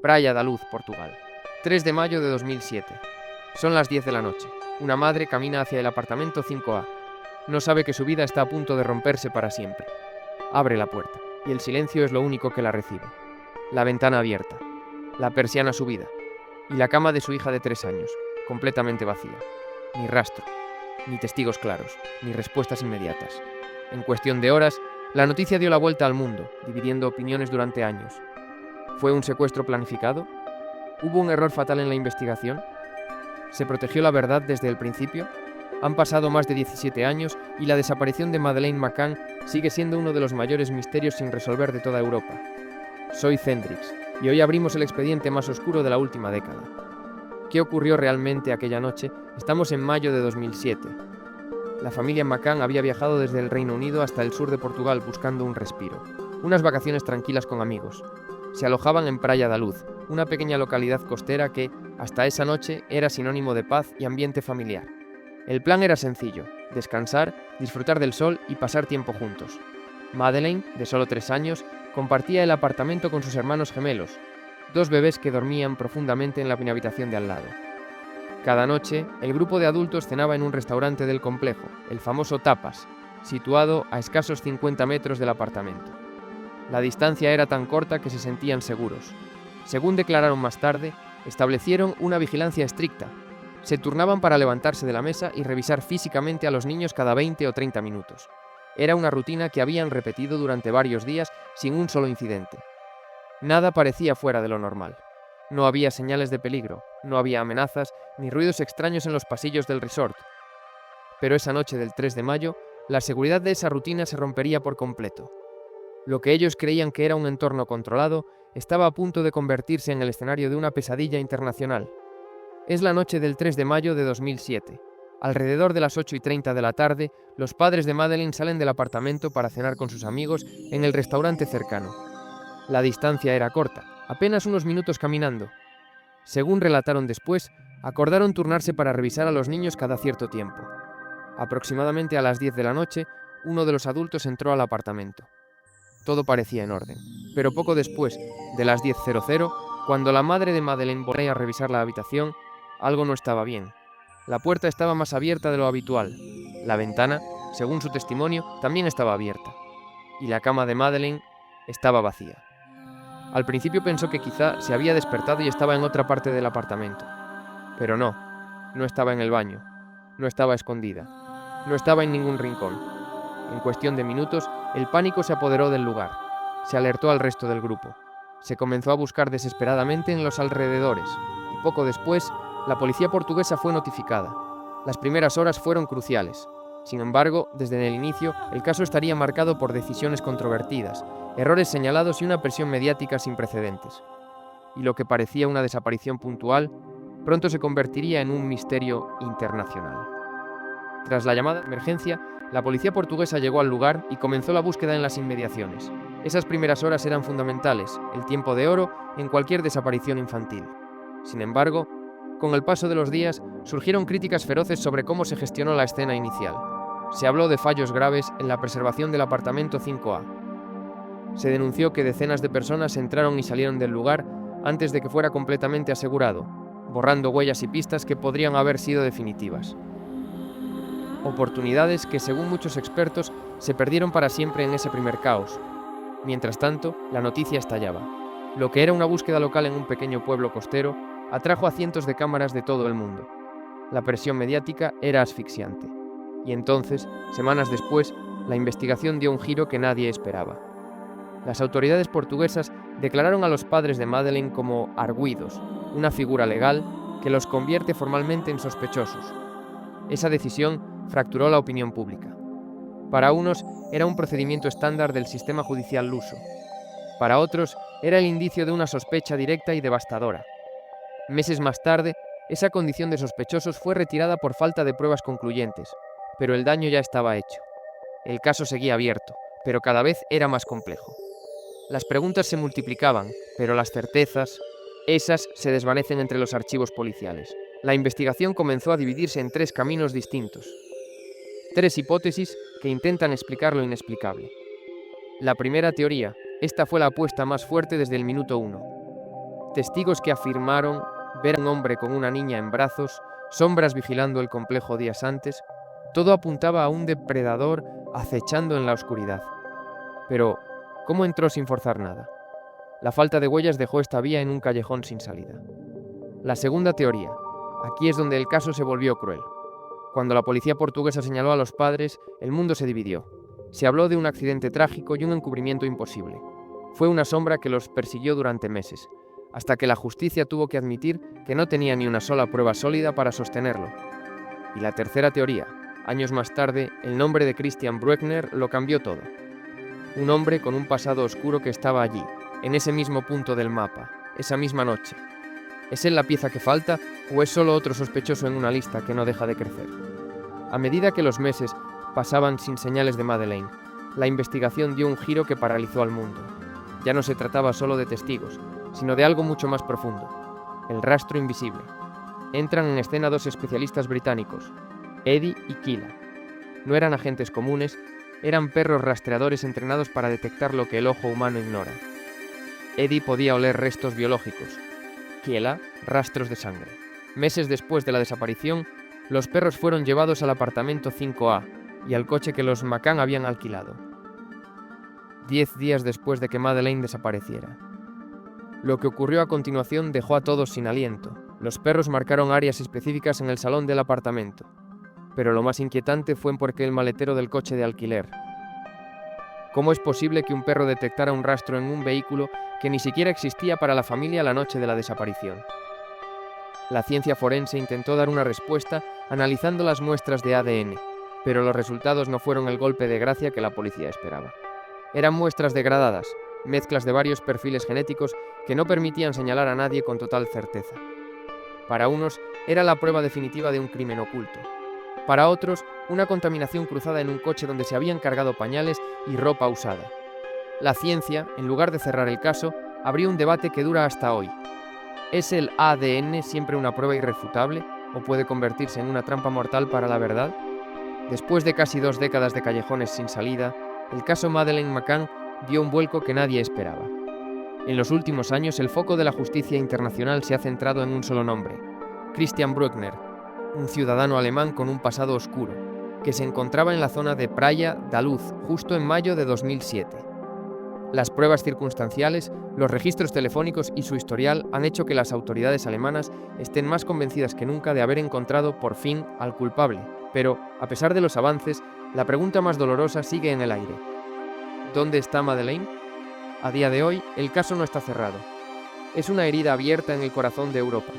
Praia da Luz, Portugal. 3 de mayo de 2007. Son las 10 de la noche. Una madre camina hacia el apartamento 5A. No sabe que su vida está a punto de romperse para siempre. Abre la puerta, y el silencio es lo único que la recibe. La ventana abierta, la persiana subida, y la cama de su hija de 3 años, completamente vacía. Ni rastro, ni testigos claros, ni respuestas inmediatas. En cuestión de horas, la noticia dio la vuelta al mundo, dividiendo opiniones durante años. ¿Fue un secuestro planificado? ¿Hubo un error fatal en la investigación? ¿Se protegió la verdad desde el principio? Han pasado más de 17 años y la desaparición de Madeleine McCann sigue siendo uno de los mayores misterios sin resolver de toda Europa. Soy Zendrix, y hoy abrimos el expediente más oscuro de la última década. ¿Qué ocurrió realmente aquella noche? Estamos en mayo de 2007. La familia McCann había viajado desde el Reino Unido hasta el sur de Portugal buscando un respiro, unas vacaciones tranquilas con amigos. Se alojaban en Praia da Luz, una pequeña localidad costera que, hasta esa noche, era sinónimo de paz y ambiente familiar. El plan era sencillo: descansar, disfrutar del sol y pasar tiempo juntos. Madeleine, de solo 3 años, compartía el apartamento con sus hermanos gemelos, 2 bebés que dormían profundamente en la habitación de al lado. Cada noche, el grupo de adultos cenaba en un restaurante del complejo, el famoso Tapas, situado a escasos 50 metros del apartamento. La distancia era tan corta que se sentían seguros. Según declararon más tarde, establecieron una vigilancia estricta. Se turnaban para levantarse de la mesa y revisar físicamente a los niños cada 20 o 30 minutos. Era una rutina que habían repetido durante varios días sin un solo incidente. Nada parecía fuera de lo normal. No había señales de peligro, no había amenazas ni ruidos extraños en los pasillos del resort. Pero esa noche del 3 de mayo, la seguridad de esa rutina se rompería por completo. Lo que ellos creían que era un entorno controlado estaba a punto de convertirse en el escenario de una pesadilla internacional. Es la noche del 3 de mayo de 2007. Alrededor de las 8:30 de la tarde, los padres de Madeleine salen del apartamento para cenar con sus amigos en el restaurante cercano. La distancia era corta, apenas unos minutos caminando. Según relataron después, acordaron turnarse para revisar a los niños cada cierto tiempo. Aproximadamente a las 10 de la noche, uno de los adultos entró al apartamento. Todo parecía en orden, pero poco después de las 10:00, cuando la madre de Madeleine volvió a revisar la habitación, algo no estaba bien. La puerta estaba más abierta de lo habitual. La ventana, según su testimonio, también estaba abierta. Y la cama de Madeleine estaba vacía. Al principio pensó que quizá se había despertado y estaba en otra parte del apartamento. Pero no estaba en el baño, no estaba escondida, no estaba en ningún rincón. En cuestión de minutos, el pánico se apoderó del lugar. Se alertó al resto del grupo. Se comenzó a buscar desesperadamente en los alrededores, y poco después, la policía portuguesa fue notificada. Las primeras horas fueron cruciales. Sin embargo, desde el inicio, el caso estaría marcado por decisiones controvertidas, errores señalados y una presión mediática sin precedentes. Y lo que parecía una desaparición puntual, pronto se convertiría en un misterio internacional. Tras la llamada de emergencia, la policía portuguesa llegó al lugar y comenzó la búsqueda en las inmediaciones. Esas primeras horas eran fundamentales, el tiempo de oro en cualquier desaparición infantil. Sin embargo, con el paso de los días, surgieron críticas feroces sobre cómo se gestionó la escena inicial. Se habló de fallos graves en la preservación del apartamento 5A. Se denunció que decenas de personas entraron y salieron del lugar antes de que fuera completamente asegurado, borrando huellas y pistas que podrían haber sido definitivas. Oportunidades que, según muchos expertos, se perdieron para siempre en ese primer caos. Mientras tanto, la noticia estallaba. Lo que era una búsqueda local en un pequeño pueblo costero atrajo a cientos de cámaras de todo el mundo. La presión mediática era asfixiante. Y entonces, semanas después, la investigación dio un giro que nadie esperaba. Las autoridades portuguesas declararon a los padres de Madeleine como arguidos, una figura legal que los convierte formalmente en sospechosos. Esa decisión fracturó la opinión pública. Para unos, era un procedimiento estándar del sistema judicial luso. Para otros, era el indicio de una sospecha directa y devastadora. Meses más tarde, esa condición de sospechosos fue retirada por falta de pruebas concluyentes, pero el daño ya estaba hecho. El caso seguía abierto, pero cada vez era más complejo. Las preguntas se multiplicaban, pero las certezas, esas se desvanecen entre los archivos policiales. La investigación comenzó a dividirse en 3 caminos distintos. 3 hipótesis que intentan explicar lo inexplicable. La primera teoría, esta fue la apuesta más fuerte desde el minuto 1. testigos que afirmaron ver a un hombre con una niña en brazos, sombras vigilando el complejo días antes, todo apuntaba a un depredador acechando en la oscuridad. Pero, ¿cómo entró sin forzar nada? La falta de huellas dejó esta vía en un callejón sin salida. La segunda teoría. Aquí es donde el caso se volvió cruel. Cuando la policía portuguesa señaló a los padres, el mundo se dividió. Se habló de un accidente trágico y un encubrimiento imposible. Fue una sombra que los persiguió durante meses, hasta que la justicia tuvo que admitir que no tenía ni una sola prueba sólida para sostenerlo. Y la tercera teoría. Años más tarde, el nombre de Christian Brueckner lo cambió todo. Un hombre con un pasado oscuro que estaba allí, en ese mismo punto del mapa, esa misma noche. ¿Es él la pieza que falta o es solo otro sospechoso en una lista que no deja de crecer? A medida que los meses pasaban sin señales de Madeleine, la investigación dio un giro que paralizó al mundo. Ya no se trataba solo de testigos, sino de algo mucho más profundo: el rastro invisible. Entran en escena dos especialistas británicos, Eddie y Kila. No eran agentes comunes, eran perros rastreadores entrenados para detectar lo que el ojo humano ignora. Eddie podía oler restos biológicos, Kila, rastros de sangre. Meses después de la desaparición, los perros fueron llevados al apartamento 5A y al coche que los McCann habían alquilado. 10 días después de que Madeleine desapareciera. Lo que ocurrió a continuación dejó a todos sin aliento. Los perros marcaron áreas específicas en el salón del apartamento. Pero lo más inquietante fue porque el maletero del coche de alquiler. ¿Cómo es posible que un perro detectara un rastro en un vehículo que ni siquiera existía para la familia la noche de la desaparición? La ciencia forense intentó dar una respuesta analizando las muestras de ADN, pero los resultados no fueron el golpe de gracia que la policía esperaba. Eran muestras degradadas, mezclas de varios perfiles genéticos que no permitían señalar a nadie con total certeza. Para unos, era la prueba definitiva de un crimen oculto. Para otros, una contaminación cruzada en un coche donde se habían cargado pañales y ropa usada. La ciencia, en lugar de cerrar el caso, abrió un debate que dura hasta hoy. ¿Es el ADN siempre una prueba irrefutable o puede convertirse en una trampa mortal para la verdad? Después de casi 2 décadas de callejones sin salida, el caso Madeleine McCann dio un vuelco que nadie esperaba. En los últimos años, el foco de la justicia internacional se ha centrado en un solo nombre: Christian Brueckner, un ciudadano alemán con un pasado oscuro, que se encontraba en la zona de Praia da Luz justo en mayo de 2007. Las pruebas circunstanciales, los registros telefónicos y su historial han hecho que las autoridades alemanas estén más convencidas que nunca de haber encontrado por fin al culpable. Pero, a pesar de los avances, la pregunta más dolorosa sigue en el aire. ¿Dónde está Madeleine? A día de hoy, el caso no está cerrado. Es una herida abierta en el corazón de Europa.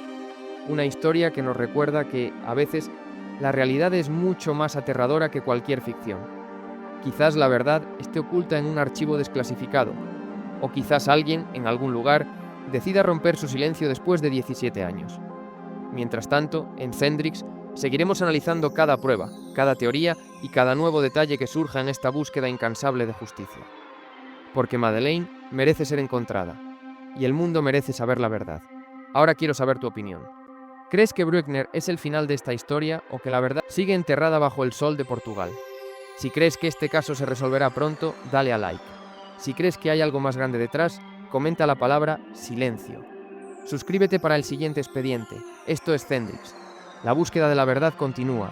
Una historia que nos recuerda que, a veces, la realidad es mucho más aterradora que cualquier ficción. Quizás la verdad esté oculta en un archivo desclasificado, o quizás alguien, en algún lugar, decida romper su silencio después de 17 años. Mientras tanto, en Cendrix, seguiremos analizando cada prueba, cada teoría y cada nuevo detalle que surja en esta búsqueda incansable de justicia. Porque Madeleine merece ser encontrada, y el mundo merece saber la verdad. Ahora quiero saber tu opinión. ¿Crees que Brueckner es el final de esta historia o que la verdad sigue enterrada bajo el sol de Portugal? Si crees que este caso se resolverá pronto, dale a like. Si crees que hay algo más grande detrás, comenta la palabra silencio. Suscríbete para el siguiente expediente. Esto es Cendrix. La búsqueda de la verdad continúa.